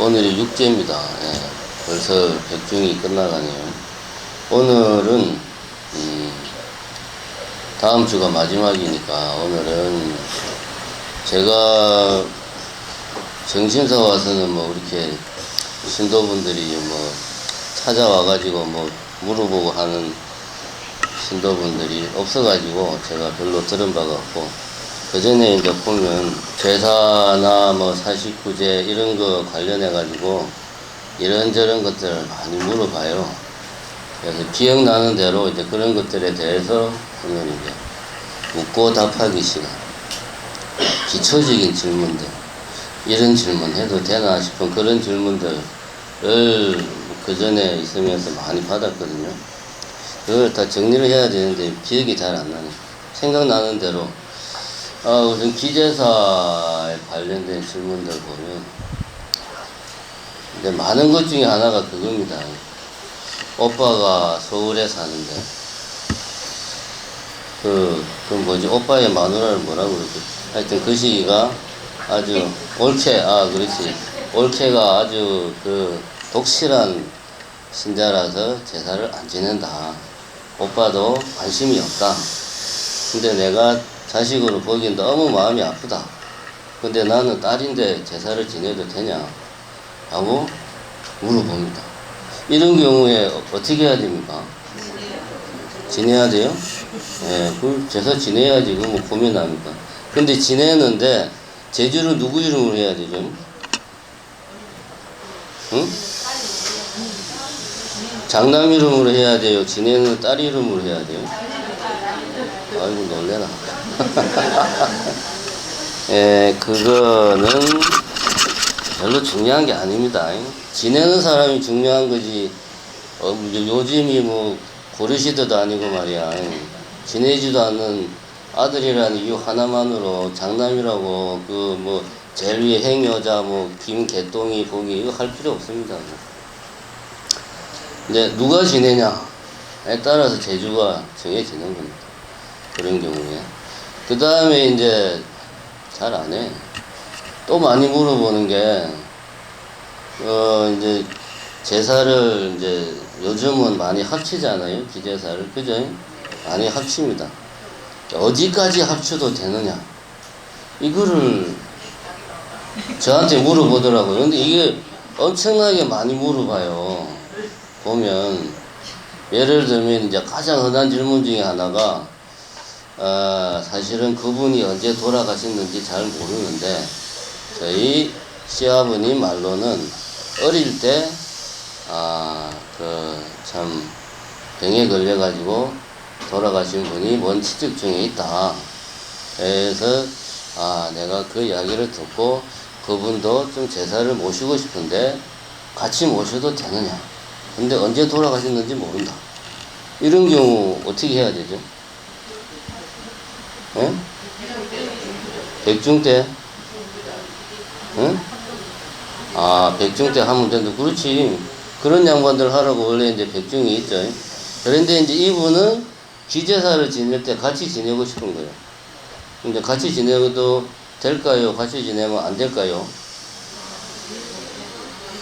오늘이 육제입니다. 예, 벌써 백중이 끝나가네요. 오늘은 다음 주가 마지막이니까 오늘은 제가 정신사 와서는 뭐 이렇게 신도분들이 뭐 찾아와가지고 뭐 물어보고 하는 신도분들이 없어가지고 제가 별로 들은 바가 없고, 그 전에 이제 보면 제사나 뭐 사식구제 이런 거 관련해가지고 이런저런 것들을 많이 물어봐요. 그래서 기억나는 대로 이제 그런 것들에 대해서 오늘 이제 묻고 답하기 시간. 기초적인 질문들, 이런 질문 해도 되나 싶은 그런 질문들을 그 전에 있으면서 많이 받았거든요. 그걸 다 정리를 해야 되는데 기억이 잘 안 나네. 생각나는 대로 우선 기재사에 관련된 질문들 보면 근데 많은 것 중에 하나가 그겁니다. 오빠가 서울에 사는데 그 뭐지, 오빠의 마누라를 뭐라고 그러지? 하여튼 그 시기가 아주 그렇지, 올케가 아주 그 독실한 신자라서 제사를 안 지낸다. 오빠도 관심이 없다. 근데 내가 자식으로 보기엔 너무 마음이 아프다. 근데 나는 딸인데 제사를 지내도 되냐? 하고 물어봅니다. 이런 경우에 어떻게 해야 됩니까? 지내야 돼요? 예, 그 제사 지내야지. 그 뭐 고민합니까? 근데 지내는데 제주를 누구 이름으로 해야 되죠? 응? 장남 이름으로 해야 돼요? 지내는 딸 이름으로 해야 돼요? 아이고 놀래라. 예, 그거는 별로 중요한 게 아닙니다. 지내는 사람이 중요한 거지. 요즘이 뭐 고르시드도 아니고 말이야. 지내지도 않는 아들이라는 이유 하나만으로 장남이라고 그 뭐 제일 위에 행여자 뭐 김개똥이 보기 이거 할 필요 없습니다. 이제 누가 지내냐에 따라서 제주가 정해지는 겁니다. 그런 경우에. 그 다음에 이제 잘 안 해. 또 많이 물어보는 게, 이제 제사를 이제 요즘은 많이 합치잖아요. 기제사를. 그죠? 많이 합칩니다. 어디까지 합쳐도 되느냐. 이거를 저한테 물어보더라고요. 근데 이게 엄청나게 많이 물어봐요. 보면, 예를 들면 이제 가장 흔한 질문 중에 하나가, 사실은 그분이 언제 돌아가셨는지 잘 모르는데, 저희 시아버님 말로는 어릴 때, 참, 병에 걸려가지고 돌아가신 분이 원치tik중에 있다. 그래서, 내가 그 이야기를 듣고 그분도 좀 제사를 모시고 싶은데 같이 모셔도 되느냐. 근데 언제 돌아가셨는지 모른다. 이런 경우 어떻게 해야 되죠? 예? 백중 때? 응? 백중 때 하면 된다. 그렇지. 그런 양반들 하라고 원래 이제 백중이 있죠. 그런데 이제 이분은 기제사를 지낼 때 같이 지내고 싶은 거예요. 근데 같이 지내도 될까요? 같이 지내면 안 될까요?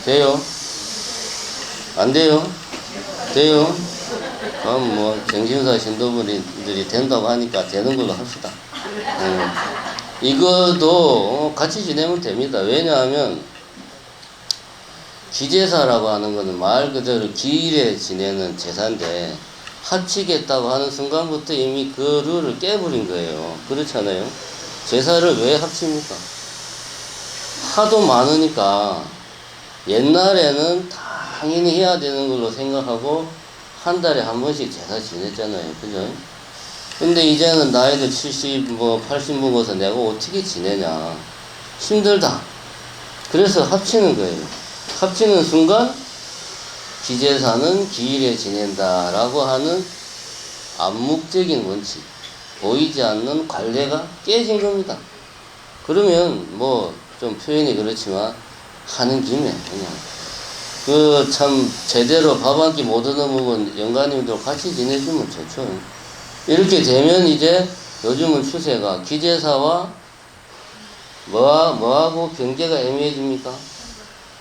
돼요? 안 돼요? 돼요? 그럼 뭐 정신사 신도분들이 된다고 하니까 되는 걸로 합시다. 이것도 같이 지내면 됩니다. 왜냐하면 기제사라고 하는 것은 말 그대로 기일에 지내는 제사인데 합치겠다고 하는 순간부터 이미 그 룰을 깨버린 거예요. 그렇잖아요. 제사를 왜 합칩니까? 하도 많으니까 옛날에는 당연히 해야 되는 걸로 생각하고 한 달에 한 번씩 제사 지냈잖아요. 그죠? 근데 이제는 나이도 70, 80 먹어서 내가 어떻게 지내냐. 힘들다. 그래서 합치는 거예요. 합치는 순간 기제사는 기일에 지낸다라고 하는 암묵적인 원칙, 보이지 않는 관례가 깨진 겁니다. 그러면 뭐 좀 표현이 그렇지만 하는 김에 그냥 참 제대로 밥 한 끼 못 얻어먹은 영가님들 같이 지내주면 좋죠. 이렇게 되면 이제 요즘은 추세가 기제사와 뭐하고 경계가 애매해집니까?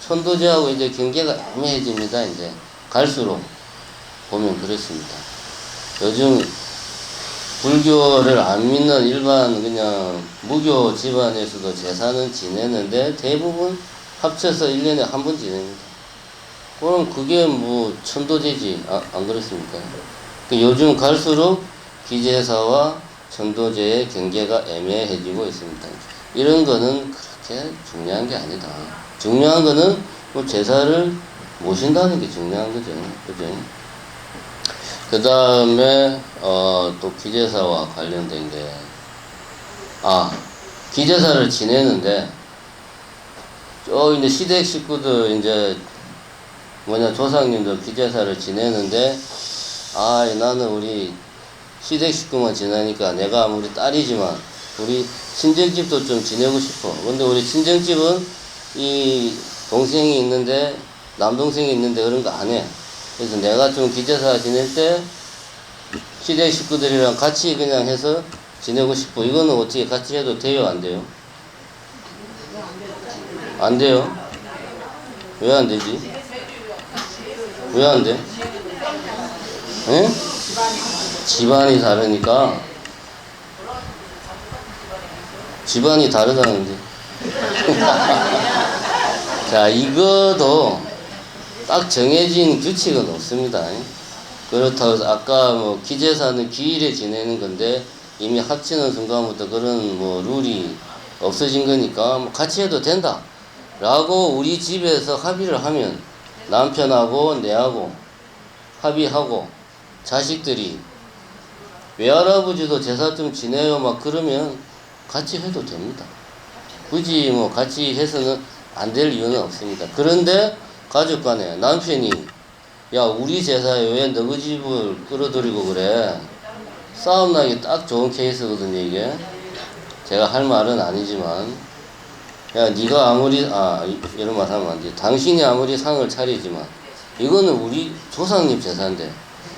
천도제하고 이제 경계가 애매해집니다. 이제 갈수록 보면 그렇습니다. 요즘 불교를 안 믿는 일반 그냥 무교 집안에서도 제사는 지내는데 대부분 합쳐서 1년에 한 번 지냅니다. 그럼 그게 뭐 천도제지, 안 그렇습니까? 요즘 갈수록 기제사와 천도제의 경계가 애매해지고 있습니다. 이런 거는 그렇게 중요한 게 아니다. 중요한 거는 뭐 제사를 모신다는 게 중요한 거죠. 그죠? 그 다음에, 또 기제사와 관련된 게, 기제사를 지내는데, 이제 시댁 식구들, 이제, 조상님들 기제사를 지내는데, 나는 우리 시댁 식구만 지내니까 내가 아무리 딸이지만, 우리 친정집도 좀 지내고 싶어. 근데 우리 친정집은 이 동생이 있는데, 남동생이 있는데 그런 거 안 해. 그래서 내가 좀 기제사 지낼 때 시댁 식구들이랑 같이 그냥 해서 지내고 싶어. 이거는 어떻게 같이 해도 돼요? 안 돼요? 안 돼요? 왜 안 되지? 왜 안 돼? 예? 집안이 다르니까. 집안이 다르다는데. 자, 이거도 딱 정해진 규칙은 없습니다. 그렇다고 해서 아까 뭐 기제사는 기일에 지내는 건데 이미 합치는 순간부터 그런 뭐 룰이 없어진 거니까 뭐 같이 해도 된다 라고 우리 집에서 합의를 하면 남편하고 내하고 합의하고 자식들이 외할아버지도 제사 좀 지내요 막 그러면 같이 해도 됩니다. 굳이 뭐 같이 해서는 안 될 이유는 없습니다. 그런데 가족 간에 남편이 야 우리 제사에 왜 너희 집을 끌어들이고 그래? 싸움 나기 딱 좋은 케이스거든요. 이게 제가 할 말은 아니지만 야 네가 아무리 이런 말 하면 안 돼. 당신이 아무리 상을 차리지만 이거는 우리 조상님 제사인데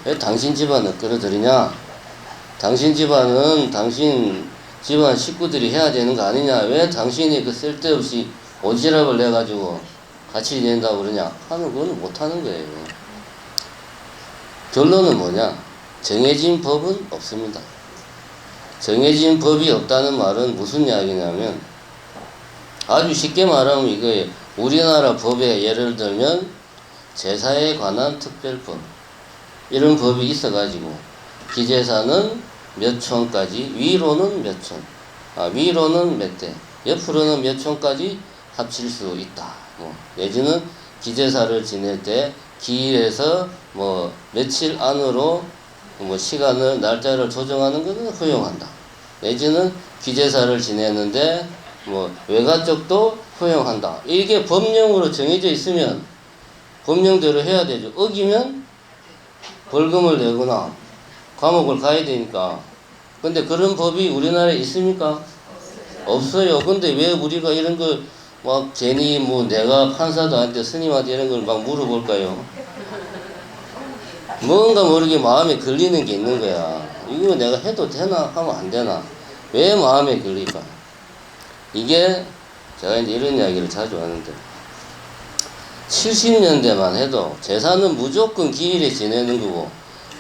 왜 당신 집안을 끌어들이냐? 당신 집안은 당신 집안 식구들이 해야 되는 거 아니냐? 왜 당신이 그 쓸데없이 오지랖을 내가지고 같이 지낸다고 그러냐? 하면 그건 못하는 거예요. 결론은 뭐냐? 정해진 법은 없습니다. 정해진 법이 없다는 말은 무슨 이야기냐면 아주 쉽게 말하면 이거예요. 우리나라 법에 예를 들면 제사에 관한 특별법 이런 법이 있어가지고 기제사는 몇 촌까지 위로는 몇 촌, 위로는 몇 대, 옆으로는 몇 촌까지 합칠 수 있다. 뭐 내지는 기제사를 지낼 때 기일에서 뭐 며칠 안으로 뭐 시간을 날짜를 조정하는 것은 허용한다. 내지는 기제사를 지내는데 뭐 외가 쪽도 허용한다. 이게 법령으로 정해져 있으면 법령대로 해야 되죠. 어기면 벌금을 내거나 감옥을 가야 되니까. 근데 그런 법이 우리나라에 있습니까? 없어요. 근데 왜 우리가 이런 걸 막 괜히 뭐 내가 판사도 아닌데 스님한테 이런 걸 막 물어볼까요? 뭔가 모르게 마음에 걸리는 게 있는 거야. 이거 내가 해도 되나? 하면 안 되나? 왜 마음에 걸릴까? 이게 제가 이제 이런 이야기를 자주 하는데 70년대만 해도 제사는 무조건 기일에 지내는 거고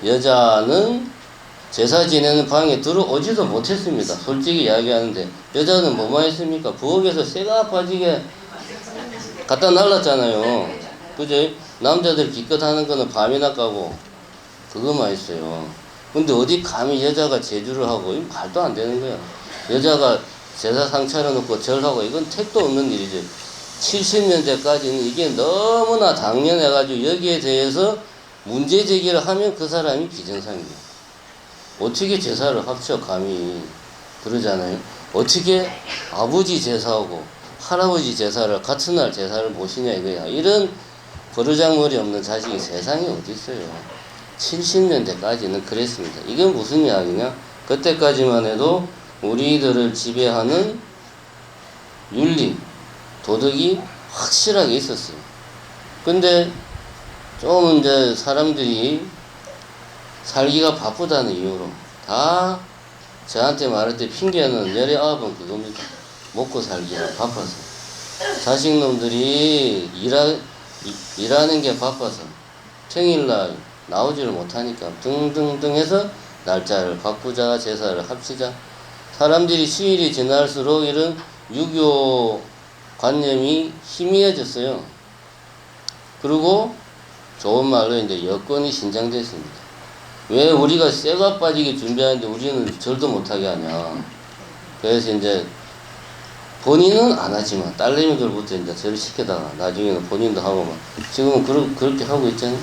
여자는 제사 지내는 방에 들어오지도 못했습니다. 솔직히 이야기하는데 여자는 뭐만 했습니까? 부엌에서 쇠가 빠지게 갖다 날랐잖아요. 그죠? 남자들 기껏 하는 거는 밤이나 까고 그거만 했어요. 근데 어디 감히 여자가 제주를 하고 이건 말도 안 되는 거야. 여자가 제사상 차려놓고 절하고 이건 택도 없는 일이죠. 70년대까지는 이게 너무나 당연해가지고 여기에 대해서 문제 제기를 하면 그 사람이 비정상이에요. 어떻게 제사를 합쳐 감히 그러잖아요. 어떻게 아버지 제사하고 할아버지 제사를 같은 날 제사를 모시냐 이거야. 이런 버르장머리 없는 자식이 세상에 어디 있어요. 70년대까지는 그랬습니다. 이건 무슨 이야기냐? 그때까지만 해도 우리들을 지배하는 윤리, 도덕이 확실하게 있었어요. 근데 좀 이제 사람들이 살기가 바쁘다는 이유로 다 저한테 말할 때 핑계는 19번 그겁니다. 먹고 살기가 바빠서. 자식놈들이 일하는 게 바빠서 평일날 나오지를 못하니까 등등등 해서 날짜를 바꾸자, 제사를 합치자. 사람들이 수일이 지날수록 이런 유교 관념이 희미해졌어요. 그리고 좋은 말로 이제 여건이 신장됐습니다. 왜 우리가 쇠가 빠지게 준비하는데 우리는 절도 못하게 하냐. 그래서 이제 본인은 안 하지만 딸내미들부터 이제 절을 시켜다가 나중에는 본인도 하고 막 지금은 그렇게 하고 있잖아요.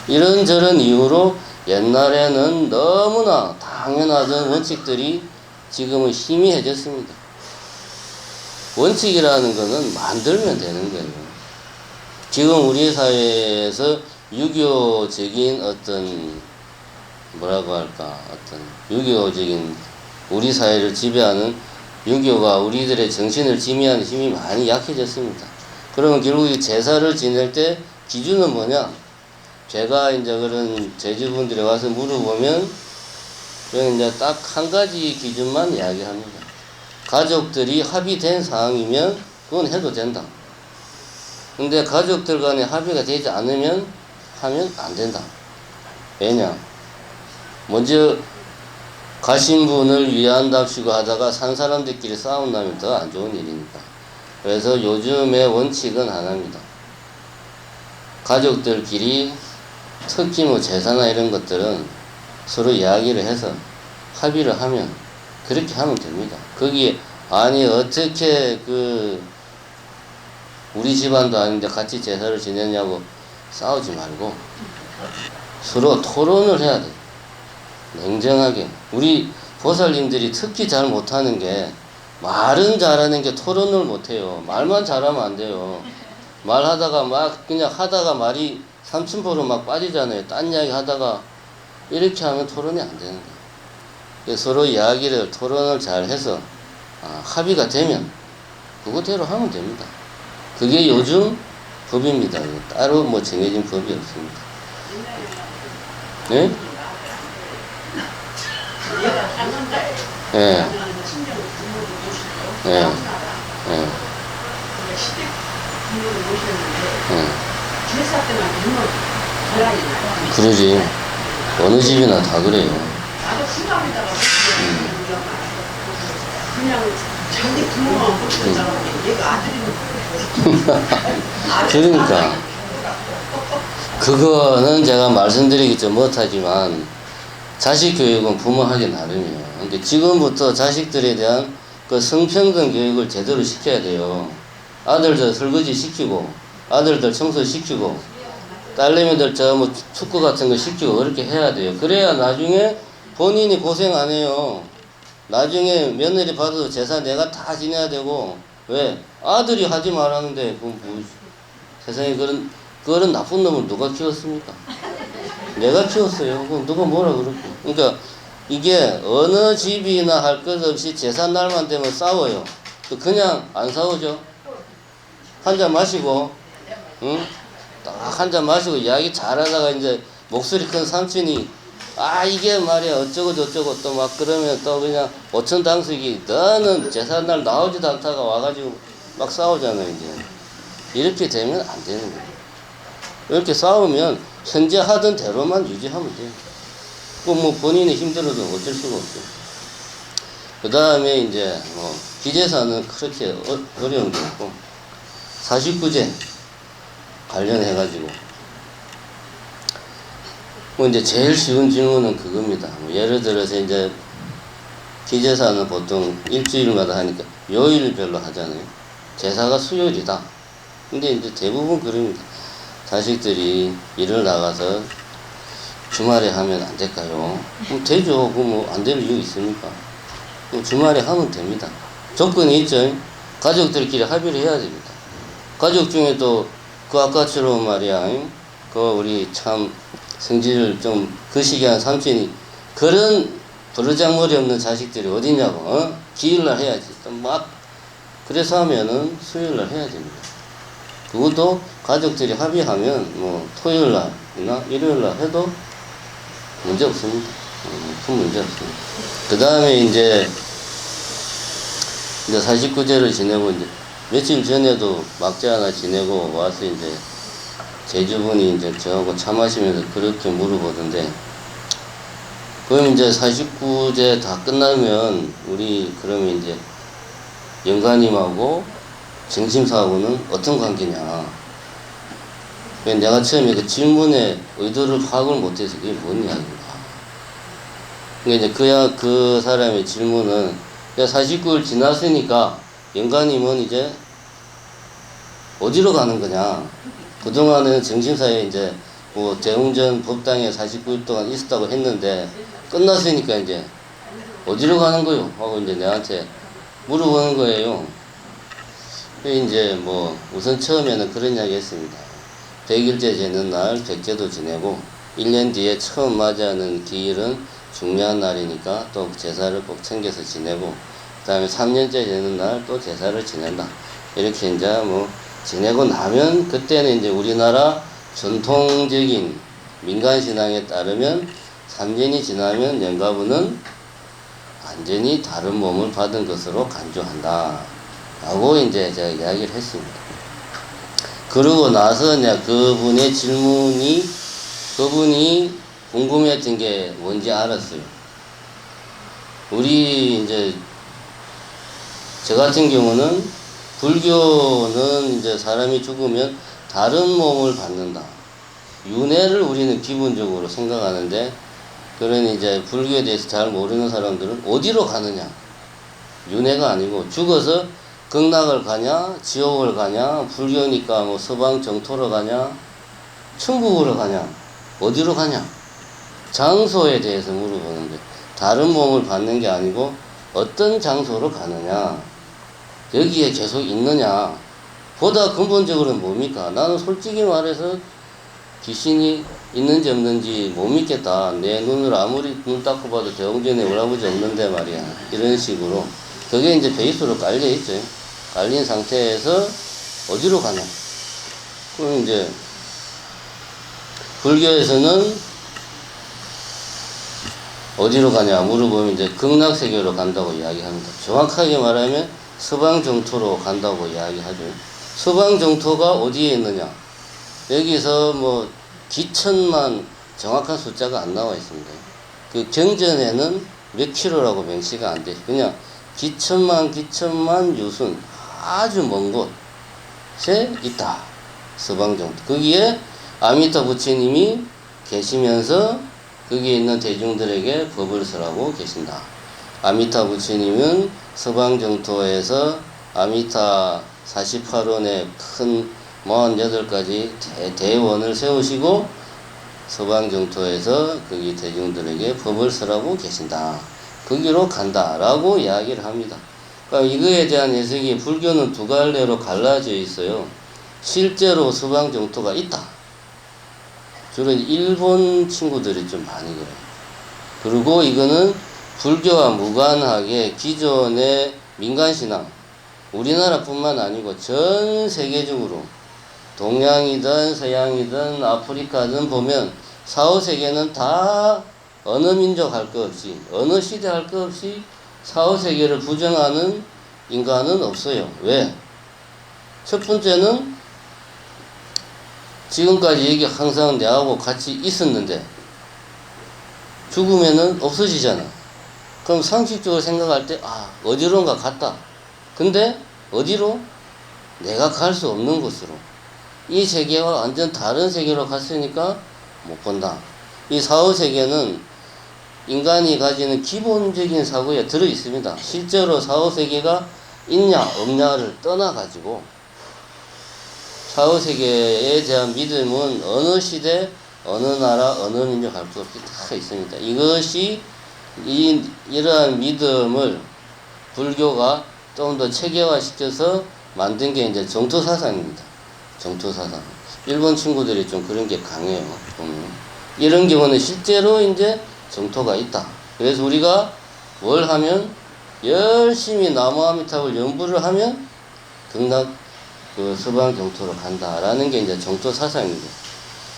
이런저런 이유로 옛날에는 너무나 당연하던 원칙들이 지금은 희미해졌습니다. 원칙이라는 거는 만들면 되는 거예요. 지금 우리 사회에서 유교적인 어떤 뭐라고 할까, 어떤 유교적인 우리 사회를 지배하는 유교가 우리들의 정신을 지배하는 힘이 많이 약해졌습니다. 그러면 결국 이 제사를 지낼 때 기준은 뭐냐? 제가 이제 그런 제주분들이 와서 물어보면 저는 이제 딱 한 가지 기준만 이야기합니다. 가족들이 합의된 사항이면 그건 해도 된다. 근데 가족들 간에 합의가 되지 않으면 하면 안 된다. 왜냐? 먼저 가신 분을 위한답시고 하다가 산 사람들끼리 싸운다면 더 안 좋은 일이니까. 그래서 요즘의 원칙은 하나입니다. 가족들끼리 특히 뭐 제사나 이런 것들은 서로 이야기를 해서 합의를 하면 그렇게 하면 됩니다. 거기에 아니 어떻게 우리 집안도 아닌데 같이 제사를 지내냐고 싸우지 말고 서로 토론을 해야 돼. 냉정하게. 우리 보살님들이 특히 잘 못하는 게 말은 잘하는 게 토론을 못해요. 말만 잘하면 안 돼요. 말하다가 막 그냥 하다가 말이 삼천포로 막 빠지잖아요. 딴 이야기 하다가 이렇게 하면 토론이 안 되는 거예요. 서로 이야기를 토론을 잘 해서 합의가 되면 그거대로 하면 됩니다. 그게 요즘 법입니다. 따로 뭐 정해진 법이 없습니다. 네? 예. 예. 예. 그러지. 어느 집이나 다 그래요. 그냥 자기 부모가 못했잖아. 얘가 아들이 그러니까 그거는 제가 말씀드리기 좀 못하지만 자식 교육은 부모 하기 나름이에요. 근데 지금부터 자식들에 대한 그 성평등 교육을 제대로 시켜야 돼요. 아들들 설거지 시키고 아들들 청소 시키고 딸내미들 뭐 축구 같은 거 시키고 그렇게 해야 돼요. 그래야 나중에 본인이 고생 안 해요. 나중에 며느리 받아도 제사 내가 다 지내야 되고. 왜? 아들이 하지 말라는데 뭐 세상에 그런 나쁜 놈을 누가 키웠습니까? 내가 키웠어요. 그럼 누가 뭐라 그러고. 그러니까 이게 어느 집이나 할 것 없이 제사 날만 되면 싸워요. 그냥 안 싸우죠. 한 잔 마시고, 응? 딱 한 잔 마시고 이야기 잘하다가 이제 목소리 큰 삼촌이 이게 말이야 어쩌고 저쩌고 또 막 그러면 또 그냥 오천당숙이 너는 제삿날 나오지도 않다가 와가지고 막 싸우잖아요. 이제 이렇게 되면 안 되는 거예요. 이렇게 싸우면 현재 하던 대로만 유지하면 돼요. 뭐 본인이 힘들어도 어쩔 수가 없죠. 그 다음에 이제 뭐 기제사는 그렇게 어려운 게 없고 49제 관련해가지고 뭐 이제 제일 쉬운 질문은 그겁니다. 뭐 예를 들어서 이제 기제사는 보통 일주일마다 하니까 요일별로 하잖아요. 제사가 수요일이다. 근데 이제 대부분 그럽니다. 자식들이 일을 나가서 주말에 하면 안 될까요? 그럼 되죠. 그럼 뭐 안 될 이유 있습니까? 그럼 주말에 하면 됩니다. 조건이 있죠. 가족들끼리 합의를 해야 됩니다. 가족 중에도 그 아까처럼 말이야, 우리 참 성질을 좀 거시기 한 삼촌이 그런 버르장머리 없는 자식들이 어디냐고. 기일날 해야지. 또 막 그래서 하면은 수요일날 해야 됩니다. 그것도 가족들이 합의하면 뭐 토요일날이나 일요일날 해도 문제 없습니다. 큰 문제 없습니다. 그 다음에 이제 49제를 지내고 이제 며칠 전에도 막자 하나 지내고 와서 이제 제주분이 이제 저하고 차 마시면서 그렇게 물어보던데, 그럼 이제 49제 다 끝나면 우리 그러면 이제 영가님하고 정심사하고는 어떤 관계냐. 그래서 내가 처음에 그 질문의 의도를 파악을 못해서 그게 뭔 이야기인가. 그러니까 이제 그 사람의 질문은 49일 지났으니까 영가님은 이제 어디로 가는 거냐. 그동안은 정심사에 이제 뭐 대웅전 법당에 49일 동안 있었다고 했는데 끝났으니까 이제 어디로 가는 거요? 하고 이제 내한테 물어보는 거예요. 이제 뭐 우선 처음에는 그런 이야기 했습니다. 100일째 지는 날 100제도 지내고 1년 뒤에 처음 맞이하는 기일은 중요한 날이니까 또 제사를 꼭 챙겨서 지내고, 그 다음에 3년째 되는 날 또 제사를 지낸다. 이렇게 이제 뭐 지내고 나면 그때는 이제 우리나라 전통적인 민간신앙에 따르면 3년이 지나면 영가부는 완전히 다른 몸을 받은 것으로 간주한다. 라고 이제 제가 이야기를 했습니다. 그러고 나서 이제 그분의 질문이, 그분이 궁금했던 게 뭔지 알았어요. 우리 이제 저 같은 경우는 불교는 이제 사람이 죽으면 다른 몸을 받는다. 윤회를 우리는 기본적으로 생각하는데, 그러니 이제 불교에 대해서 잘 모르는 사람들은 어디로 가느냐. 윤회가 아니고 죽어서 극락을 가냐, 지옥을 가냐, 불교니까 뭐 서방 정토로 가냐, 천국으로 가냐, 어디로 가냐. 장소에 대해서 물어보는데, 다른 몸을 받는 게 아니고 어떤 장소로 가느냐, 여기에 계속 있느냐. 보다 근본적으로는 뭡니까? 나는 솔직히 말해서 귀신이 있는지 없는지 못 믿겠다. 내 눈을 아무리 눈 닦고 봐도 대웅전에 오라버지 없는데 말이야. 이런 식으로. 그게 이제 베이스로 깔려 있죠. 깔린 상태에서 어디로 가냐. 그럼 이제 불교에서는 어디로 가냐 물어보면 이제 극락세계로 간다고 이야기합니다. 정확하게 말하면 서방 정토로 간다고 이야기하죠. 서방 정토가 어디에 있느냐. 여기서 뭐 기천만 정확한 숫자가 안 나와 있습니다. 그 경전에는 몇 킬로라고 명시가 안 돼. 그냥 기천만 유순 아주 먼 곳에 있다. 서방 정토. 거기에 아미타 부처님이 계시면서 거기에 있는 대중들에게 법을 설하고 계신다. 아미타 부처님은 서방 정토에서 아미타 48원의 큰 48가지 대원을 세우시고 서방 정토에서 거기 대중들에게 법을 설하고 계신다. 거기로 간다라고 이야기를 합니다. 그러니까 이거에 대한 해석이 불교는 두 갈래로 갈라져 있어요. 실제로 서방 정토가 있다. 주로 일본 친구들이 좀 많이 그래요. 그리고 이거는 불교와 무관하게 기존의 민간신앙, 우리나라뿐만 아니고 전 세계적으로 동양이든 서양이든 아프리카든 보면 4, 5세계는 다 어느 민족 할 것 없이, 어느 시대 할 것 없이 4, 5세계를 부정하는 인간은 없어요. 왜? 첫 번째는 지금까지 여기 항상 내하고 같이 있었는데 죽으면은 없어지잖아. 그럼 상식적으로 생각할 때, 어디론가 갔다. 근데 어디로? 내가 갈 수 없는 곳으로. 이 세계와 완전 다른 세계로 갔으니까 못 본다. 이 4, 5세계는 인간이 가지는 기본적인 사고에 들어 있습니다. 실제로 4, 5세계가 있냐 없냐를 떠나가지고 4, 5세계에 대한 믿음은 어느 시대, 어느 나라, 어느 민족 할 수 없이 다 있습니다. 이것이 이러한 믿음을 불교가 좀 더 체계화시켜서 만든 게 이제 정토사상입니다. 정토사상. 일본 친구들이 좀 그런 게 강해요. 보면. 이런 경우는 실제로 이제 정토가 있다. 그래서 우리가 뭘 하면 열심히 나무아미탑을 연부를 하면 극락 그 서방 정토로 간다라는 게 이제 정토 사상입니다.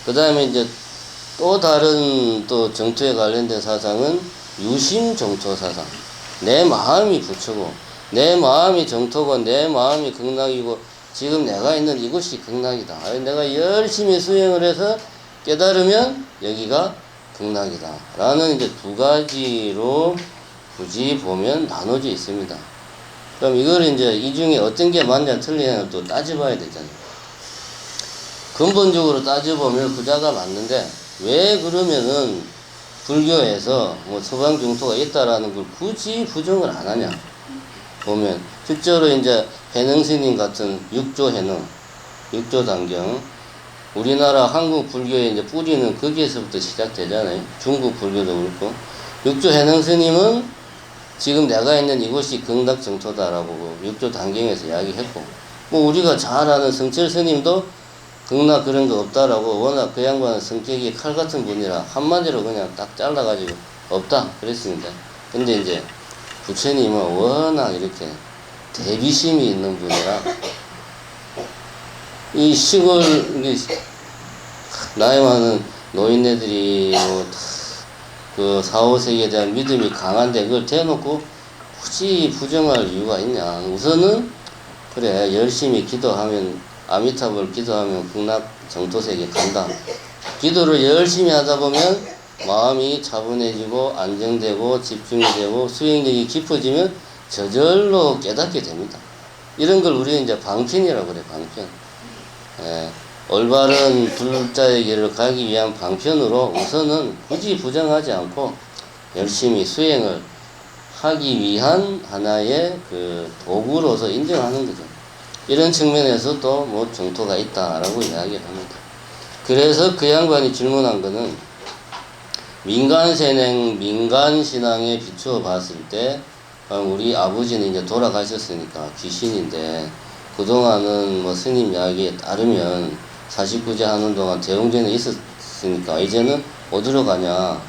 그 다음에 이제 또 다른 또 정토에 관련된 사상은 유심 정토 사상. 내 마음이 부처고 내 마음이 정토고 내 마음이 극락이고 지금 내가 있는 이곳이 극락이다. 내가 열심히 수행을 해서 깨달으면 여기가 극락이다. 라는 이제 두 가지로 굳이 보면 나눠져 있습니다. 그럼 이걸 이제 이 중에 어떤 게 맞냐 틀리냐를 또 따져봐야 되잖아요. 근본적으로 따져보면 후자가 맞는데 왜 그러면은 불교에서 뭐 서방중토가 있다라는 걸 굳이 부정을 안 하냐 보면 실제로 이제 해능스님 같은 육조 해능, 육조 단경, 우리나라 한국 불교의 이제 뿌리는 거기에서부터 시작되잖아요. 중국 불교도 그렇고 육조 해능스님은 지금 내가 있는 이곳이 극락 정토다라고 육조 단경에서 이야기했고, 뭐 우리가 잘 아는 성철 스님도 극락 그런 거 없다라고, 워낙 그 양반은 성격이 칼 같은 분이라 한마디로 그냥 딱 잘라가지고 없다 그랬습니다. 근데 이제 부처님은 워낙 이렇게 대비심이 있는 분이라 이 시골 나이 많은 노인네들이 그 4, 5세기에 대한 믿음이 강한데 그걸 대놓고 굳이 부정할 이유가 있냐. 우선은 그래 열심히 기도하면 아미타불 기도하면 극락 정토세계 간다. 기도를 열심히 하다 보면 마음이 차분해지고 안정되고 집중이 되고 수행력이 깊어지면 저절로 깨닫게 됩니다. 이런 걸 우리는 이제 방편이라고 그래, 방편. 예, 올바른 불자의 길을 가기 위한 방편으로 우선은 굳이 부정하지 않고 열심히 수행을 하기 위한 하나의 그 도구로서 인정하는 거죠. 이런 측면에서 또 뭐 정토가 있다라고 이야기를 합니다. 그래서 그 양반이 질문한 거는 민간세행, 민간신앙에 비추어 봤을 때 우리 아버지는 이제 돌아가셨으니까 귀신인데 그동안은 뭐 스님 이야기에 따르면 49제 하는 동안 대웅전에 있었으니까 이제는 어디로 가냐,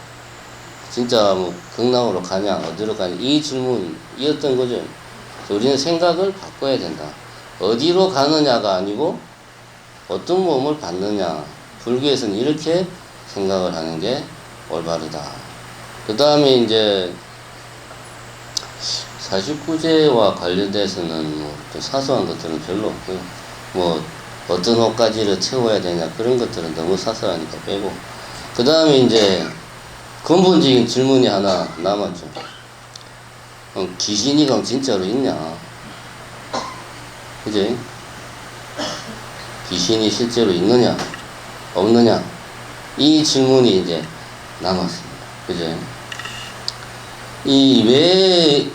진짜 뭐 극락으로 가냐, 어디로 가냐, 이 질문이었던 거죠. 우리는 생각을 바꿔야 된다. 어디로 가느냐가 아니고 어떤 몸을 받느냐. 불교에서는 이렇게 생각을 하는 게 올바르다. 그 다음에 이제 49제와 관련돼서는 뭐 또 사소한 것들은 별로 없고요. 뭐 어떤 옷가지를 채워야 되냐 그런 것들은 너무 사소하니까 빼고, 그 다음에 이제 근본적인 질문이 하나 남았죠. 귀신이 그럼 진짜로 있냐? 그지? 귀신이 실제로 있느냐 없느냐, 이 질문이 이제 남았습니다. 그죠? 이 왜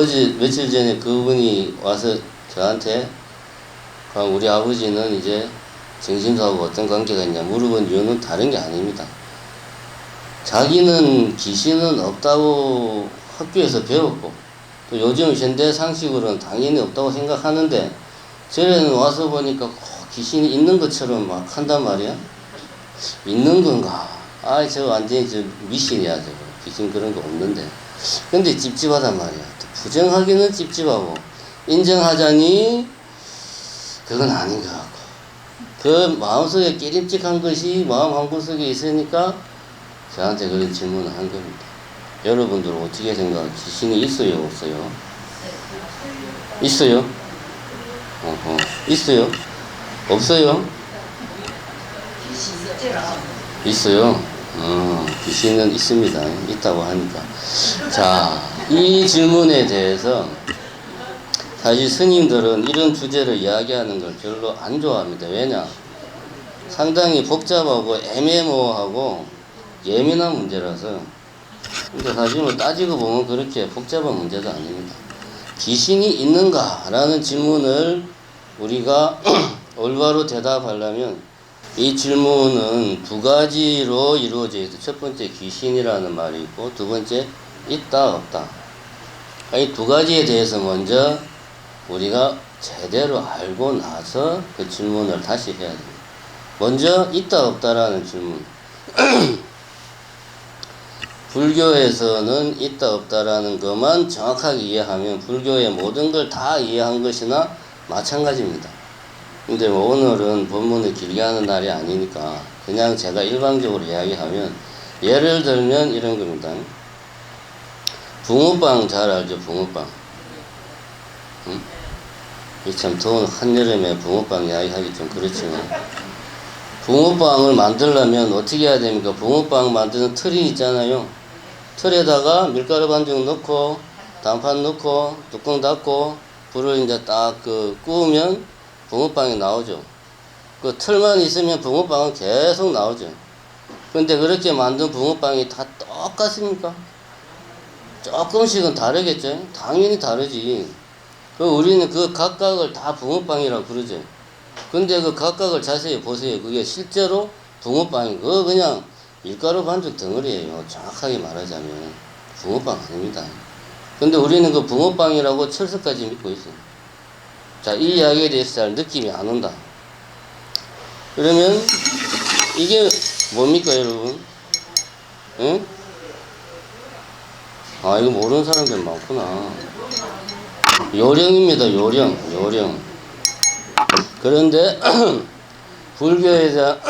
어제 며칠 전에 그분이 와서 저한테 우리 아버지는 이제 정신사하고 어떤 관계가 있냐 물어본 이유는 다른 게 아닙니다. 자기는 귀신은 없다고 학교에서 배웠고 또 요즘 현대 상식으로는 당연히 없다고 생각하는데 전에는 와서 보니까 꼭 귀신이 있는 것처럼 막 한단 말이야. 있는 건가? 아, 저 완전히 저 미신이야, 저거. 귀신 그런 거 없는데. 근데 찝찝하단 말이야. 또 부정하기는 찝찝하고, 인정하자니, 그건 아닌 것 같고. 그 마음속에 깨림직한 것이 마음 한구석에 있으니까 저한테 그런 질문을 한 겁니다. 여러분들은 어떻게 생각해요? 귀신이 있어요, 없어요? 있어요? 있어요? 없어요? 있어요? 귀신은 있습니다. 있다고 하니까. 자, 이 질문에 대해서 사실 스님들은 이런 주제를 이야기하는 걸 별로 안 좋아합니다. 왜냐? 상당히 복잡하고 애매모호하고 예민한 문제라서. 근데 사실 뭐 따지고 보면 그렇게 복잡한 문제도 아닙니다. 귀신이 있는가라는 질문을 우리가 올바로 대답하려면 이 질문은 두 가지로 이루어져 있어요. 첫 번째 귀신이라는 말이 있고 두 번째 있다 없다. 이 두 가지에 대해서 먼저 우리가 제대로 알고 나서 그 질문을 다시 해야 됩니다. 먼저 있다 없다라는 질문. 불교에서는 있다 없다라는 것만 정확하게 이해하면 불교의 모든 걸 다 이해한 것이나 마찬가지입니다. 근데 뭐 오늘은 본문을 길게 하는 날이 아니니까 그냥 제가 일방적으로 이야기하면, 예를 들면 이런 겁니다. 붕어빵 잘 알죠? 붕어빵. 응? 이 참 더운 한여름에 붕어빵 이야기하기 좀 그렇지만, 붕어빵을 만들려면 어떻게 해야 됩니까? 붕어빵 만드는 틀이 있잖아요. 틀에다가 밀가루 반죽 넣고 단판 넣고 뚜껑 닫고 불을 이제 딱 구우면 붕어빵이 나오죠. 그 틀만 있으면 붕어빵은 계속 나오죠. 근데 그렇게 만든 붕어빵이 다 똑같습니까? 조금씩은 다르겠죠. 당연히 다르지. 우리는 그 각각을 다 붕어빵이라고 그러죠. 근데 그 각각을 자세히 보세요. 그게 실제로 붕어빵이 그거 그냥 밀가루 반죽 덩어리예요. 정확하게 말하자면 붕어빵 아닙니다. 근데 우리는 그 붕어빵이라고 철석까지 믿고 있어요. 자, 이 이야기에 대해서 잘 느낌이 안 온다. 그러면 이게 뭡니까, 여러분? 응? 아, 이거 모르는 사람들 많구나. 요령입니다. 요령. 그런데 불교에 대한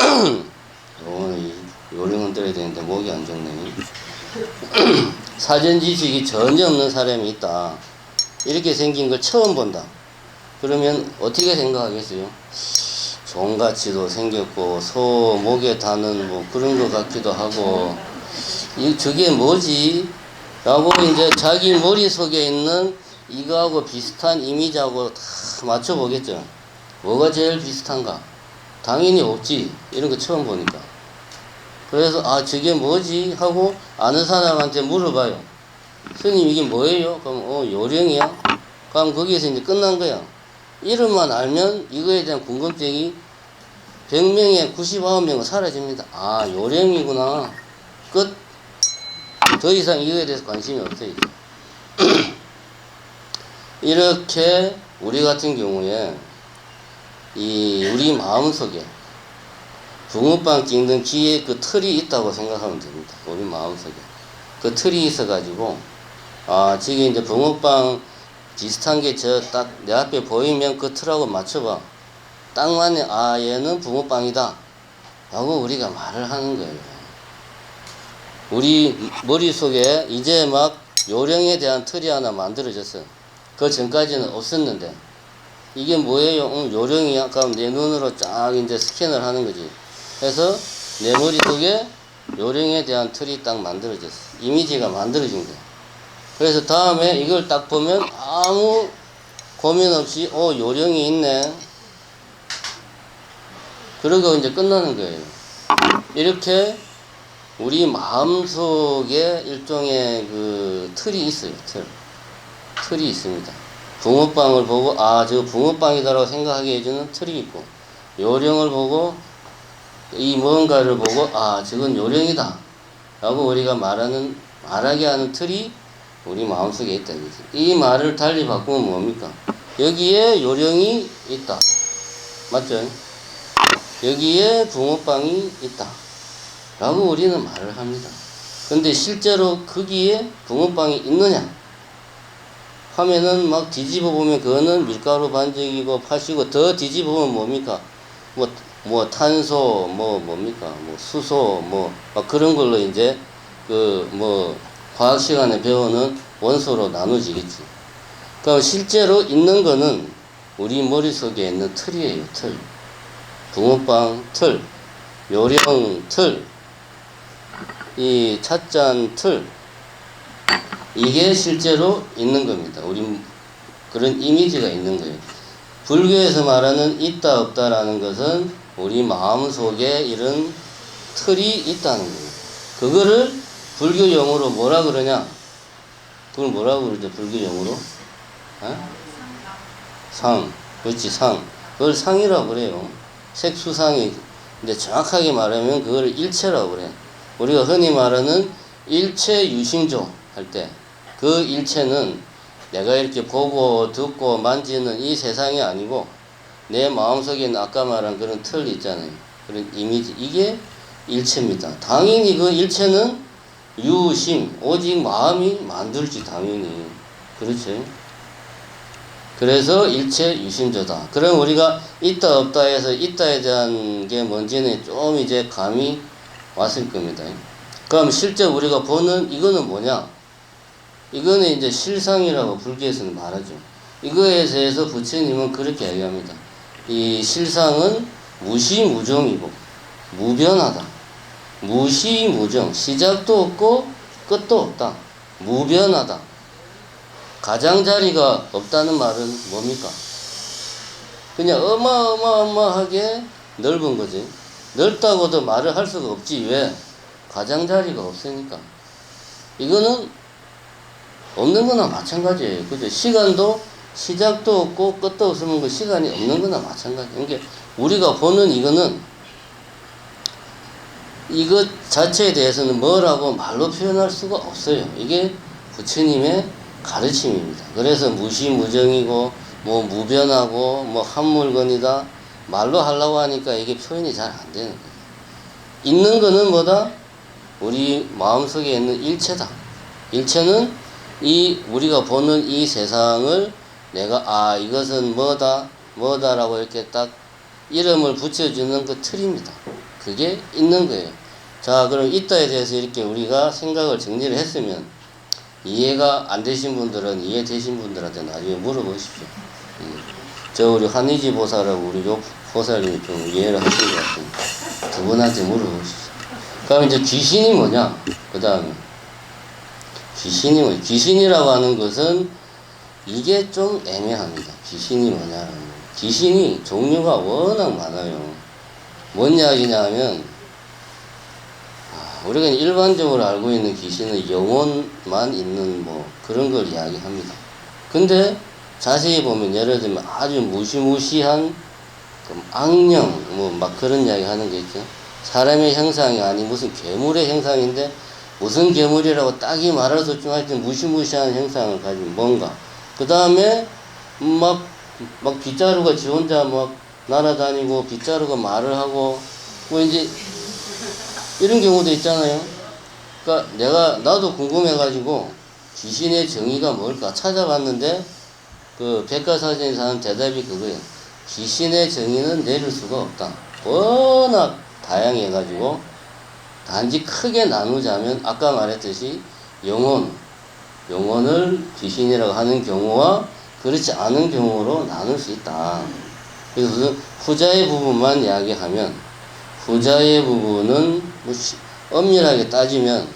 요령은 들어야 되는데 목이 안 좋네. 사전 지식이 전혀 없는 사람이 있다. 이렇게 생긴 걸 처음 본다. 그러면 어떻게 생각하겠어요? 종같이도 생겼고 소 목에 다는 뭐 그런 것 같기도 하고 저게 뭐지? 라고 이제 자기 머릿속에 있는 이거하고 비슷한 이미지하고 다 맞춰보겠죠. 뭐가 제일 비슷한가? 당연히 없지. 이런 거 처음 보니까. 그래서 아 저게 뭐지? 하고 아는 사람한테 물어봐요. 스님 이게 뭐예요? 그럼 요령이야? 그럼 거기에서 이제 끝난 거야. 이름만 알면 이거에 대한 궁금증이 100명에 99명은 사라집니다. 아 요령이구나. 끝. 더 이상 이거에 대해서 관심이 없어요. 이렇게 우리 같은 경우에 우리 마음속에 붕어빵 찍는 귀에 그 틀이 있다고 생각하면 됩니다. 우리 마음속에 그 틀이 있어가지고 저기 이제 붕어빵 비슷한 게 딱 내 앞에 보이면 그 틀하고 맞춰봐. 딱 맞네. 얘는 붕어빵이다 라고 우리가 말을 하는 거예요. 우리 머릿속에 이제 막 요령에 대한 틀이 하나 만들어졌어요. 그 전까지는 없었는데 이게 뭐예요? 요령이야? 그럼 내 눈으로 쫙 이제 스캔을 하는 거지. 그래서 내 머릿속에 요령에 대한 틀이 딱 만들어졌어. 이미지가 만들어진 거야. 그래서 다음에 이걸 딱 보면 아무 고민 없이 요령이 있네. 그러고 이제 끝나는 거예요. 이렇게 우리 마음속에 일종의 그 틀이 있어요. 틀이 있습니다. 붕어빵을 보고 저 붕어빵이다라고 생각하게 해주는 틀이 있고, 요령을 보고 이 뭔가를 보고 저건 요령이다 라고 우리가 말하게 하는 틀이 우리 마음속에 있다. 이 말을 달리 바꾸면 뭡니까? 여기에 요령이 있다. 맞죠? 여기에 붕어빵이 있다 라고 우리는 말을 합니다. 근데 실제로 거기에 붕어빵이 있느냐 하면은 막 뒤집어 보면 그거는 밀가루 반죽이고 팥이고, 더 뒤집어 보면 뭡니까? 뭐 탄소, 뭡니까? 수소, 막 그런 걸로 이제 과학 시간에 배우는 원소로 나눠지겠지. 그럼 실제로 있는 거는 우리 머릿속에 있는 틀이에요, 틀. 붕어빵 틀, 요령 틀, 이 찻잔 틀. 이게 실제로 있는 겁니다. 우리 그런 이미지가 있는 거예요. 불교에서 말하는 있다 없다라는 것은 우리 마음속에 이런 틀이 있다는 거예요. 그거를 불교 용어로 뭐라 그러냐? 그걸 뭐라고 그러죠? 불교 용어로? 상. 그렇지, 상. 그걸 상이라고 그래요. 색수상이. 근데 정확하게 말하면 그걸 일체라고 그래. 우리가 흔히 말하는 일체 유심조 할 때 그 일체는 내가 이렇게 보고 듣고 만지는 이 세상이 아니고 내 마음속에 있는 아까 말한 그런 틀 있잖아요. 그런 이미지. 이게 일체입니다. 당연히 그 일체는 유심, 오직 마음이 만들지, 당연히. 그렇죠? 그래서 일체 유심조다. 그럼 우리가 있다 없다 해서 있다에 대한 게 뭔지는 좀 이제 감이 왔을 겁니다. 그럼 실제 우리가 보는 이거는 뭐냐? 이거는 이제 실상이라고 불교에서는 말하죠. 이거에 대해서 부처님은 그렇게 이야기합니다. 이 실상은 무시무종이고 무변하다. 무시무종, 시작도 없고 끝도 없다. 무변하다. 가장자리가 없다는 말은 뭡니까? 그냥 어마어마하게 넓은 거지. 넓다고도 말을 할 수가 없지. 왜? 가장자리가 없으니까. 이거는 없는 거나 마찬가지예요. 그죠? 시간도 시작도 없고 끝도 없으면 그 시간이 없는 거나 마찬가지예요. 그러니까 우리가 보는 이거는 이것 자체에 대해서는 뭐라고 말로 표현할 수가 없어요. 이게 부처님의 가르침입니다. 그래서 무시무정이고 뭐 무변하고 뭐 한 물건이다 말로 하려고 하니까 이게 표현이 잘 안 되는 거예요. 있는 거는 뭐다? 우리 마음속에 있는 일체다. 일체는 이 우리가 보는 이 세상을 내가 이것은 뭐다라고 이렇게 딱 이름을 붙여주는 그 틀입니다. 그게 있는 거예요. 자, 그럼 있다에 대해서 이렇게 우리가 생각을 정리를 했으면 이해가 안 되신 분들은 이해되신 분들한테 나중에 물어보십시오. 저 우리 한의지 보살하고 우리 요 보살님이 좀 이해를 하신 것 같으니까 두 분한테 물어보십시오. 그럼 이제 귀신이 뭐냐? 그 다음에 귀신이 뭐냐? 귀신이라고 하는 것은 이게 좀 애매합니다. 귀신이 뭐냐라는 거. 귀신이 종류가 워낙 많아요. 뭔 이야기냐 하면 우리가 일반적으로 알고 있는 귀신은 영혼만 있는 뭐 그런 걸 이야기합니다. 근데 자세히 보면 예를 들면 아주 무시무시한 악령 뭐 막 그런 이야기 하는 게 있죠. 사람의 형상이 아닌 무슨 괴물의 형상인데 무슨 괴물이라고 딱히 말할 수 없지만 하여튼 무시무시한 형상을 가진 뭔가. 그 다음에 막 빗자루가 지 혼자 막 날아다니고 빗자루가 말을 하고 뭐 이제 이런 경우도 있잖아요. 그러니까 나도 궁금해가지고 귀신의 정의가 뭘까 찾아봤는데 그 백과사전에서 하는 대답이 그거예요. 귀신의 정의는 내릴 수가 없다. 워낙 다양해가지고 단지 크게 나누자면 아까 말했듯이 영혼을 귀신이라고 하는 경우와 그렇지 않은 경우로 나눌 수 있다. 그래서 후자의 부분만 이야기하면 후자의 부분은 엄밀하게 따지면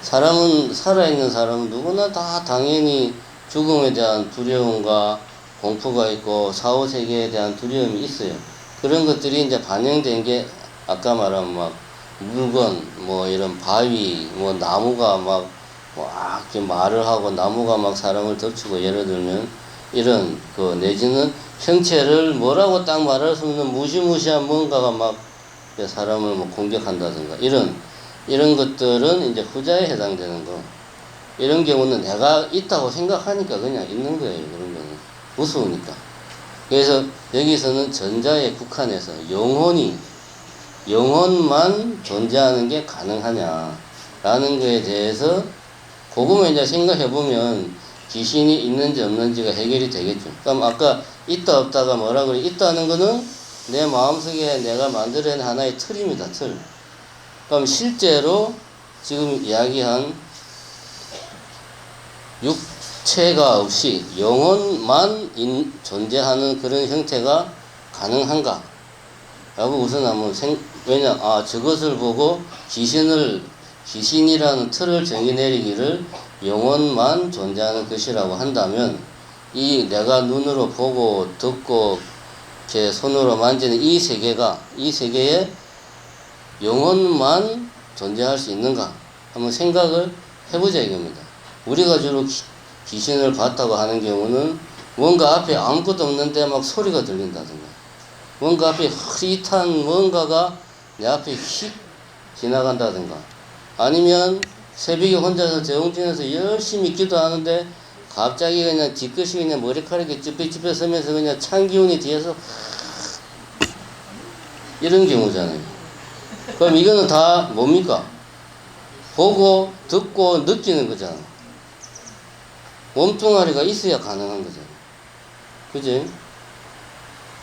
살아있는 사람은 누구나 다 당연히 죽음에 대한 두려움과 공포가 있고 사후세계에 대한 두려움이 있어요. 그런 것들이 이제 반영된 게 아까 말한 막 물건, 뭐 이런 바위, 뭐 나무가 막 이렇게 말을 하고 나무가 막 사람을 덮치고 예를 들면 이런 내지는 형체를 뭐라고 딱 말할 수 없는 무시무시한 뭔가가 막 사람을 뭐 공격한다든가 이런 것들은 이제 후자에 해당되는 거. 이런 경우는 내가 있다고 생각하니까 그냥 있는 거예요. 그런 거는 무서우니까. 그래서 여기서는 전자에 국한해서 영혼만 존재하는 게 가능하냐라는 거에 대해서 그거만 이제 생각해 보면 귀신이 있는지 없는지가 해결이 되겠죠. 그럼 아까 있다 없다가 뭐라 그래? 있다는 거는 내 마음속에 내가 만들어낸 하나의 틀입니다. 틀. 그럼 실제로 지금 이야기한 육체가 없이 영혼만 존재하는 그런 형태가 가능한가? 라고 우선 한번 저것을 보고 귀신이라는 틀을 정의 내리기를 영혼만 존재하는 것이라고 한다면 이 내가 눈으로 보고 듣고 제 손으로 만지는 이 세계에 영혼만 존재할 수 있는가 한번 생각을 해보자 이겁니다. 우리가 주로 귀신을 봤다고 하는 경우는 뭔가 앞에 아무것도 없는데 막 소리가 들린다든가 뭔가 앞에 흐릿한 뭔가가 내 앞에 휙 지나간다든가 아니면 새벽에 혼자서 대웅전에서 열심히 기도하는데 갑자기 그냥 뒤끝이 그냥 머리카락이 쭈뼛쭈뼛 서면서 그냥 찬 기운이 뒤에서 이런 경우잖아요. 그럼 이거는 다 뭡니까? 보고 듣고 느끼는 거잖아. 몸뚱아리가 있어야 가능한 거잖아. 그지?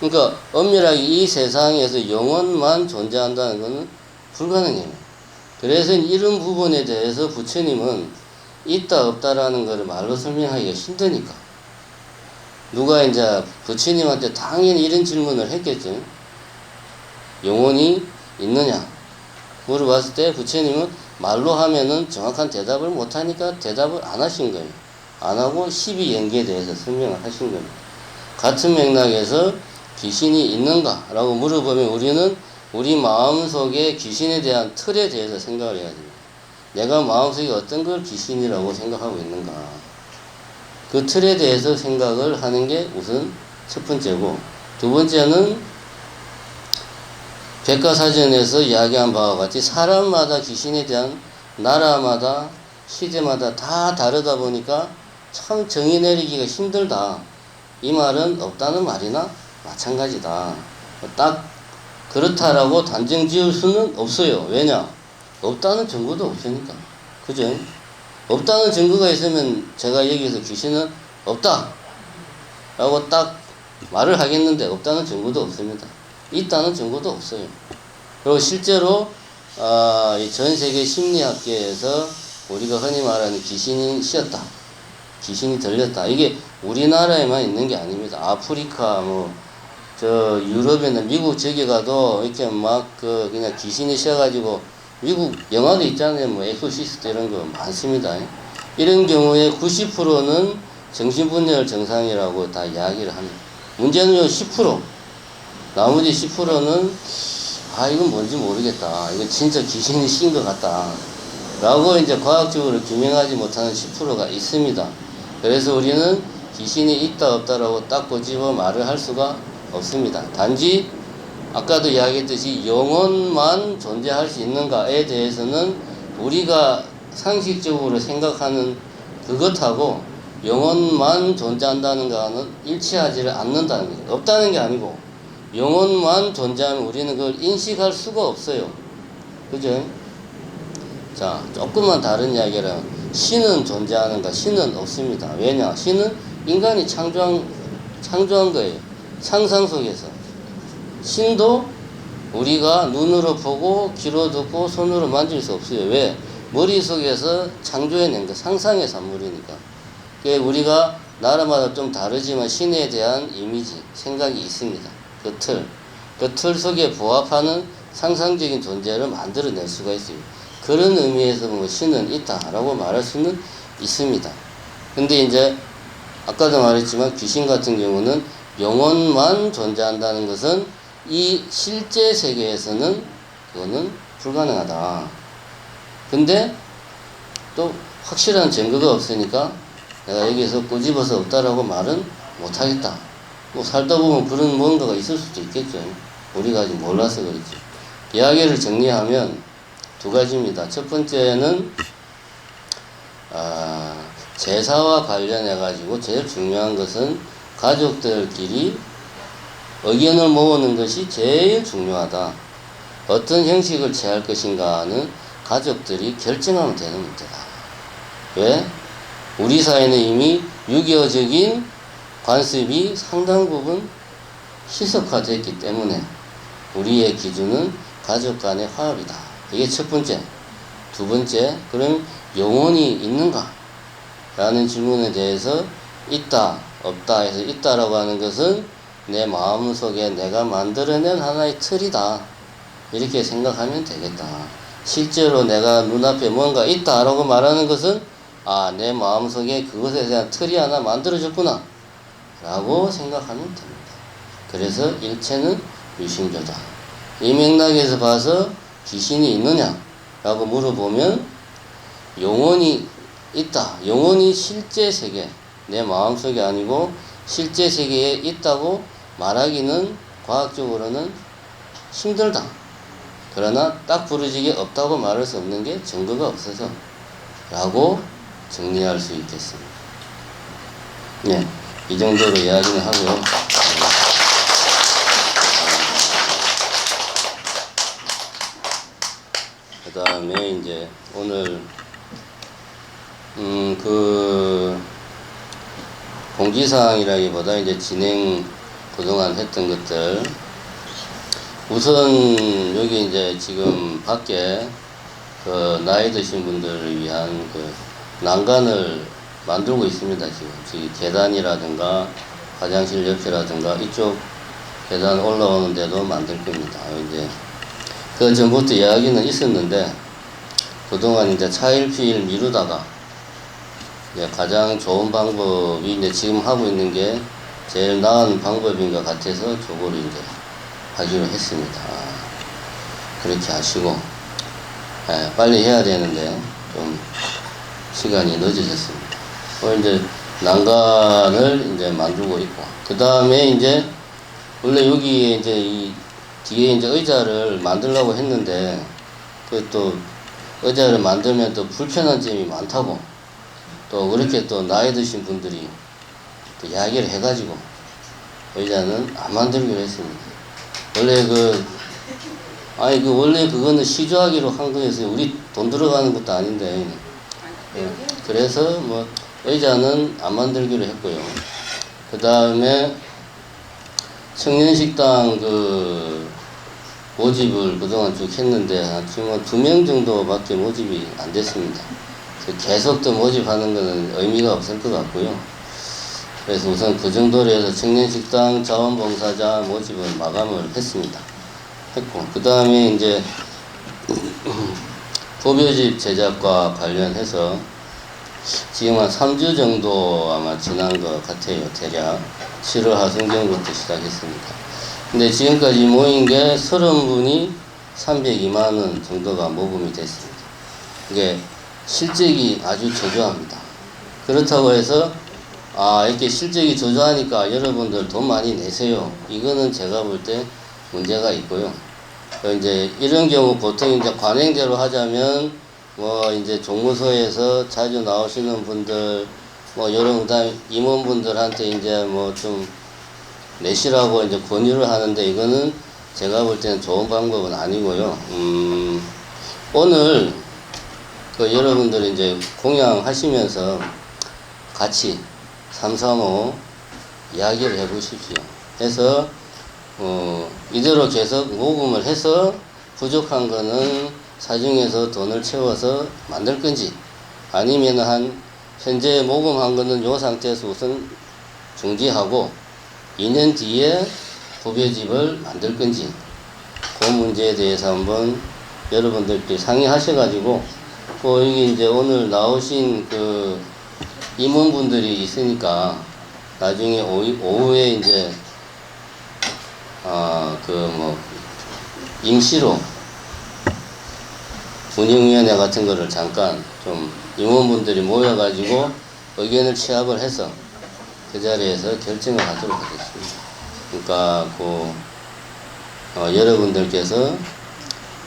그러니까 엄밀하게 이 세상에서 영혼만 존재한다는 것은 불가능해요. 그래서 이런 부분에 대해서 부처님은 있다 없다라는 것을 말로 설명하기가 힘드니까 누가 이제 부처님한테 당연히 이런 질문을 했겠죠. 영혼이 있느냐 물어봤을 때 부처님은 말로 하면은 정확한 대답을 못하니까 대답을 안 하신 거예요. 안 하고 12연계에 대해서 설명을 하신 겁니다. 같은 맥락에서 귀신이 있는가 라고 물어보면 우리는 우리 마음속에 귀신에 대한 틀에 대해서 생각을 해야 됩니다. 내가 마음속에 어떤 걸 귀신이라고 생각하고 있는가, 그 틀에 대해서 생각을 하는 게 우선 첫 번째고, 두 번째는 백과사전에서 이야기한 바와 같이 사람마다 귀신에 대한, 나라마다 시대마다 다 다르다 보니까 참 정의 내리기가 힘들다. 이 말은 없다는 말이나 마찬가지다. 딱 그렇다라고 단정 지을 수는 없어요. 왜냐? 없다는 증거도 없으니까. 그죠? 없다는 증거가 있으면 제가 여기서 귀신은 없다 라고 딱 말을 하겠는데 없다는 증거도 없습니다. 있다는 증거도 없어요. 그리고 실제로 이 전 세계 심리학계에서 우리가 흔히 말하는 귀신이 씌었다, 귀신이 들렸다, 이게 우리나라에만 있는 게 아닙니다. 아프리카 저 유럽이나 미국 저기 가도 이렇게 막 그냥 귀신이 씌어가지고, 미국 영화도 있잖아요. 엑소시스트 이런 거 많습니다. 이런 경우에 90%는 정신분열 증상이라고 다 이야기를 합니다. 문제는 10%, 나머지 10%는 이건 뭔지 모르겠다, 이건 진짜 귀신이 씌인 것 같다 라고 이제 과학적으로 규명하지 못하는 10%가 있습니다. 그래서 우리는 귀신이 있다 없다라고 딱 꼬집어 말을 할 수가 없습니다. 단지 아까도 이야기했듯이 영혼만 존재할 수 있는가에 대해서는 우리가 상식적으로 생각하는 그것하고 영혼만 존재한다는 거는 일치하지를 않는다는 거죠. 없다는 게 아니고 영혼만 존재하면 우리는 그걸 인식할 수가 없어요. 그죠? 자, 조금만 다른 이야기라, 신은 존재하는가? 신은 없습니다. 왜냐? 신은 인간이 창조한 거예요. 상상 속에서. 신도 우리가 눈으로 보고 귀로 듣고 손으로 만질 수 없어요. 왜? 머릿속에서 창조해낸 거, 상상의 산물이니까. 우리가 나라마다 좀 다르지만 신에 대한 이미지, 생각이 있습니다. 그 틀 속에 부합하는 상상적인 존재를 만들어낼 수가 있어요. 그런 의미에서 신은 있다라고 말할 수는 있습니다. 근데 이제 아까도 말했지만 귀신 같은 경우는 영혼만 존재한다는 것은 이 실제 세계에서는 그거는 불가능하다. 근데 또 확실한 증거가 없으니까 내가 여기서 꼬집어서 없다라고 말은 못하겠다. 살다 보면 그런 뭔가가 있을 수도 있겠죠. 우리가 아직 몰라서 그렇지. 이야기를 정리하면 두 가지입니다. 첫 번째는 제사와 관련해 가지고 제일 중요한 것은 가족들끼리 의견을 모으는 것이 제일 중요하다. 어떤 형식을 취할 것인가는 가족들이 결정하면 되는 문제다. 왜? 우리 사회는 이미 유교적인 관습이 상당 부분 희석화됐기 때문에 우리의 기준은 가족 간의 화합이다. 이게 첫 번째. 두 번째, 그럼 영혼이 있는가? 라는 질문에 대해서 있다, 없다 해서 있다라고 하는 것은 내 마음속에 내가 만들어낸 하나의 틀이다. 이렇게 생각하면 되겠다. 실제로 내가 눈앞에 뭔가 있다라고 말하는 것은 내 마음속에 그것에 대한 틀이 하나 만들어졌구나 라고 생각하면 됩니다. 그래서 일체는 유심조다. 이 맥락에서 봐서 귀신이 있느냐 라고 물어보면 영혼이 있다. 영혼이 실제 세계, 내 마음속이 아니고 실제 세계에 있다고 말하기는 과학적으로는 힘들다. 그러나 딱 부러지게 없다고 말할 수 없는 게 증거가 없어서 라고 정리할 수 있겠습니다. 네, 이 정도로 이야기는 하고요. 그 다음에 이제 오늘 공지사항이라기보다 이제 진행 그동안 했던 것들, 우선 여기 이제 지금 밖에 나이 드신 분들을 위한 난간을 만들고 있습니다. 지금 계단이라든가 화장실 옆이라든가 이쪽 계단 올라오는 데도 만들 겁니다. 이제 그 전부터 이야기는 있었는데 그동안 이제 차일피일 미루다가 이제 가장 좋은 방법이 이제 지금 하고 있는 게 제일 나은 방법인 것 같아서 저거를 이제 하기로 했습니다. 그렇게 하시고 빨리 해야 되는데 좀 시간이 늦어졌습니다. 이제 난간을 이제 만들고 있고 그 다음에 이제 원래 여기에 이제 이 뒤에 이제 의자를 만들려고 했는데 그 또 의자를 만들면 또 불편한 점이 많다고 또 그렇게 또 나이 드신 분들이 또 이야기를 해가지고 의자는 안 만들기로 했습니다. 원래 원래 그거는 시주하기로 한 거였어요. 우리 돈 들어가는 것도 아닌데. 그래서 뭐 의자는 안 만들기로 했고요. 그 다음에 청년식당 모집을 그동안 쭉 했는데 지금 2명 정도밖에 모집이 안 됐습니다. 계속 더 모집하는 것은 의미가 없을 것 같고요. 그래서 우선 그 정도로 해서 청년식당 자원봉사자 모집을 마감을 했습니다. 그 다음에 이제 도표집 제작과 관련해서 지금 한 3주 정도 아마 지난 것 같아요. 대략 7월 하순경부터 시작했습니다. 근데 지금까지 모인 게 30분이 302만원 정도가 모금이 됐습니다. 이게 실적이 아주 저조합니다. 그렇다고 해서 이렇게 실적이 저조하니까 여러분들 돈 많이 내세요. 이거는 제가 볼 때 문제가 있고요. 이제 이런 경우 보통 이제 관행대로 하자면 뭐 이제 종무소에서 자주 나오시는 분들 그다음 임원분들한테 이제 뭐 좀 내시라고 이제 권유를 하는데 이거는 제가 볼 때는 좋은 방법은 아니고요. 오늘 여러분들 이제 공양하시면서 같이 335 이야기를 해 보십시오. 해서 이대로 계속 모금을 해서 부족한 거는 사중에서 돈을 채워서 만들 건지 아니면 현재 모금한 거는 요 상태에서 우선 중지하고 2년 뒤에 도배집을 만들 건지 그 문제에 대해서 한번 여러분들끼리 상의하셔가지고 여기 이제 오늘 나오신 임원분들이 있으니까 나중에 오후에 이제 임시로 운영위원회 같은 거를 잠깐 좀 임원분들이 모여가지고 의견을 취합을 해서 그 자리에서 결정을 하도록 하겠습니다. 그러니까 여러분들께서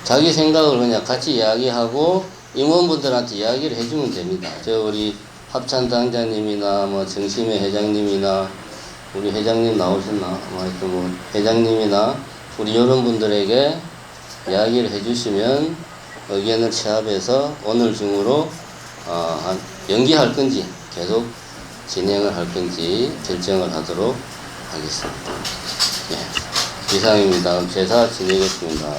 자기 생각을 그냥 같이 이야기하고 임원분들한테 이야기를 해주면 됩니다. 우리 합찬당자님이나 정심회 회장님이나 우리 회장님 나오셨나? 회장님이나 우리 이런 분들에게 이야기를 해주시면 의견을 취합해서 오늘 중으로 연기할 건지 계속 진행을 할 건지 결정을 하도록 하겠습니다. 이상입니다. 제사 지내겠습니다.